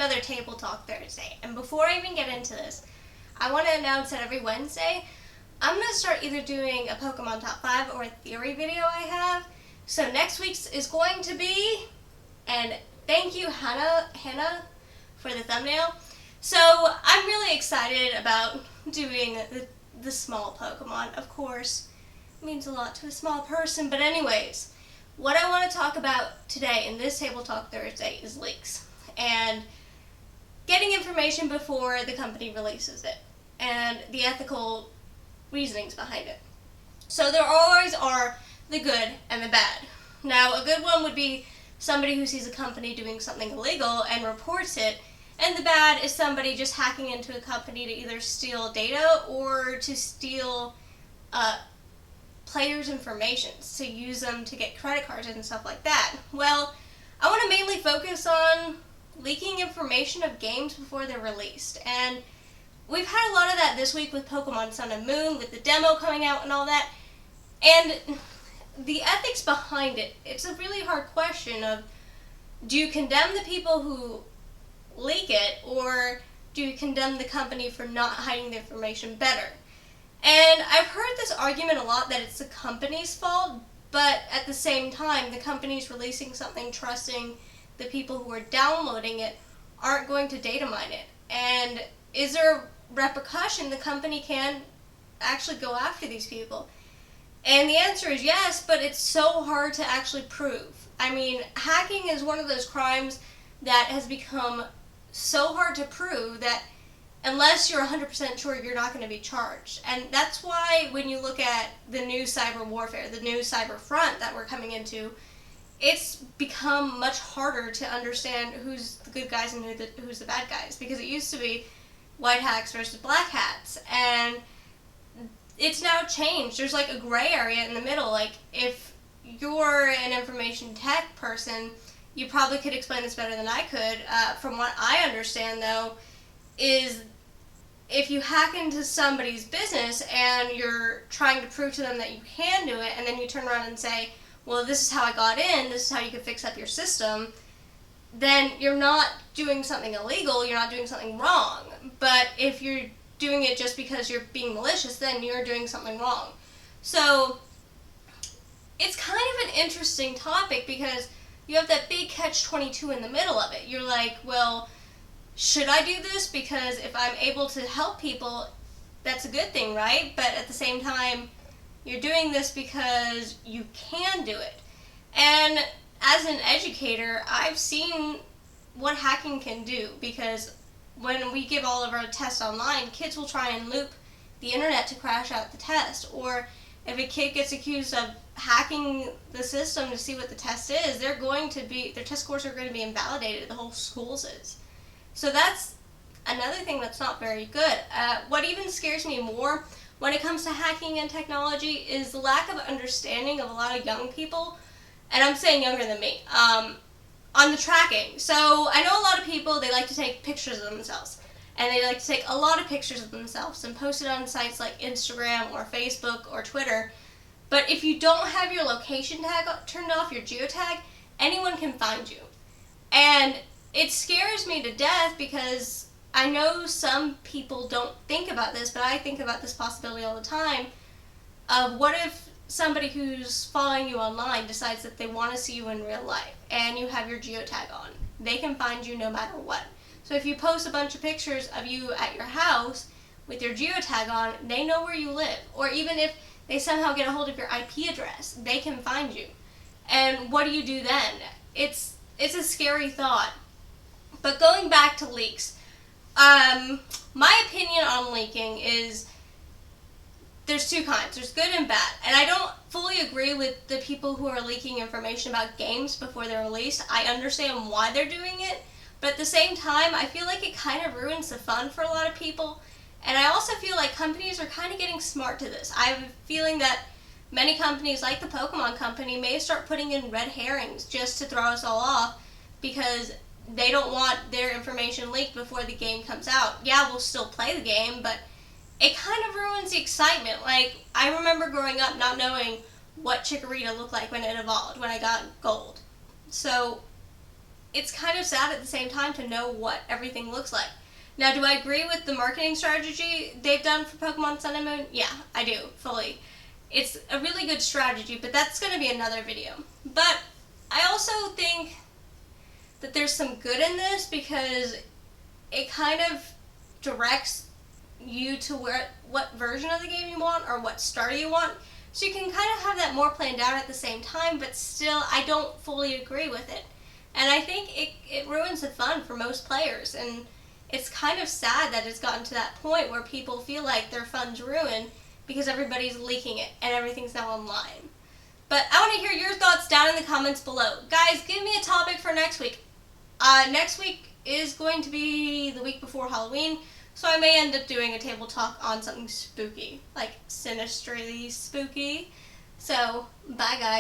another Table Talk Thursday. And before I even get into this, I want to announce that every Wednesday, I'm going to start either doing a Pokemon Top 5 or a theory video I have. So next week's is going to be, and thank you Hannah for the thumbnail. So I'm really excited about doing the small Pokemon. Of course, it means a lot to a small person, but anyways, what I want to talk about today in this Table Talk Thursday is leaks and getting information before the company releases it and the ethical reasonings behind it. So there always are the good and the bad. Now, a good one would be somebody who sees a company doing something illegal and reports it, and the bad is somebody just hacking into a company to either steal data or to steal players' information, to use them to get credit cards and stuff like that. Well, I want to mainly focus on leaking information of games before they're released, and we've had a lot of that this week with Pokemon Sun and Moon, with the demo coming out and all that, and the ethics behind it, it's a really hard question of, do you condemn the people who leak it, or do you condemn the company for not hiding the information better? And I've heard this argument a lot that it's the company's fault, but at the same time, the company's releasing something trusting the people who are downloading it aren't going to data mine it. And is there a repercussion? The company can actually go after these people. And the answer is yes, but it's so hard to actually prove. I mean, hacking is one of those crimes that has become so hard to prove that unless you're 100% sure, you're not going to be charged. And that's why when you look at the new cyber warfare, the new cyber front that we're coming into, it's become much harder to understand who's the good guys and who's the bad guys. Because it used to be white hats versus black hats, and it's now changed. There's like a gray area in the middle. Like, if you're an information tech person, you probably could explain this better than I could. From what I understand, though, is if you hack into somebody's business and you're trying to prove to them that you can do it, and then you turn around and say, well, this is how I got in, this is how you can fix up your system, then you're not doing something illegal, you're not doing something wrong. But if you're doing it just because you're being malicious, then you're doing something wrong. So it's kind of an interesting topic because you have that big catch-22 in the middle of it. You're like, well, should I do this? Because if I'm able to help people, that's a good thing, right? But at the same time, you're doing this because you can do it. And as an educator, I've seen what hacking can do, because when we give all of our tests online, kids will try and loop the internet to crash out the test. Or if a kid gets accused of hacking the system to see what the test is, their test scores are going to be invalidated. The whole school's is. So that's another thing that's not very good. What even scares me more when it comes to hacking and technology is the lack of understanding of a lot of young people, and I'm saying younger than me, on the tracking. So I know a lot of people, they like to take pictures of themselves, and they like to take a lot of pictures of themselves and post it on sites like Instagram or Facebook or Twitter. But if you don't have your location tag turned off, your geotag, anyone can find you. And it scares me to death because I know some people don't think about this, but I think about this possibility all the time of what if somebody who's following you online decides that they want to see you in real life and you have your geotag on. They can find you no matter what. So if you post a bunch of pictures of you at your house with your geotag on, they know where you live. Or even if they somehow get a hold of your IP address, they can find you. And what do you do then? It's a scary thought. But going back to leaks, my opinion on leaking is there's two kinds. There's good and bad. And I don't fully agree with the people who are leaking information about games before they're released. I understand why they're doing it, but at the same time, I feel like it kind of ruins the fun for a lot of people. And I also feel like companies are kind of getting smart to this. I have a feeling that many companies, like the Pokemon Company, may start putting in red herrings just to throw us all off because they don't want their information leaked before the game comes out. Yeah, we'll still play the game, but it kind of ruins the excitement. Like, I remember growing up not knowing what Chikorita looked like when it evolved, when I got gold. So it's kind of sad at the same time to know what everything looks like. Now, do I agree with the marketing strategy they've done for Pokemon Sun and Moon? Yeah, I do, fully. It's a really good strategy, but that's going to be another video. But I also think that there's some good in this because it kind of directs you to what version of the game you want or what starter you want. So you can kind of have that more planned out at the same time, but still I don't fully agree with it. And I think it ruins the fun for most players, and it's kind of sad that it's gotten to that point where people feel like their fun's ruined because everybody's leaking it and everything's now online. But I want to hear your thoughts down in the comments below. Guys, give me a topic for next week. Next week is going to be the week before Halloween, so I may end up doing a table talk on something spooky, like sinisterly spooky. So, bye guys.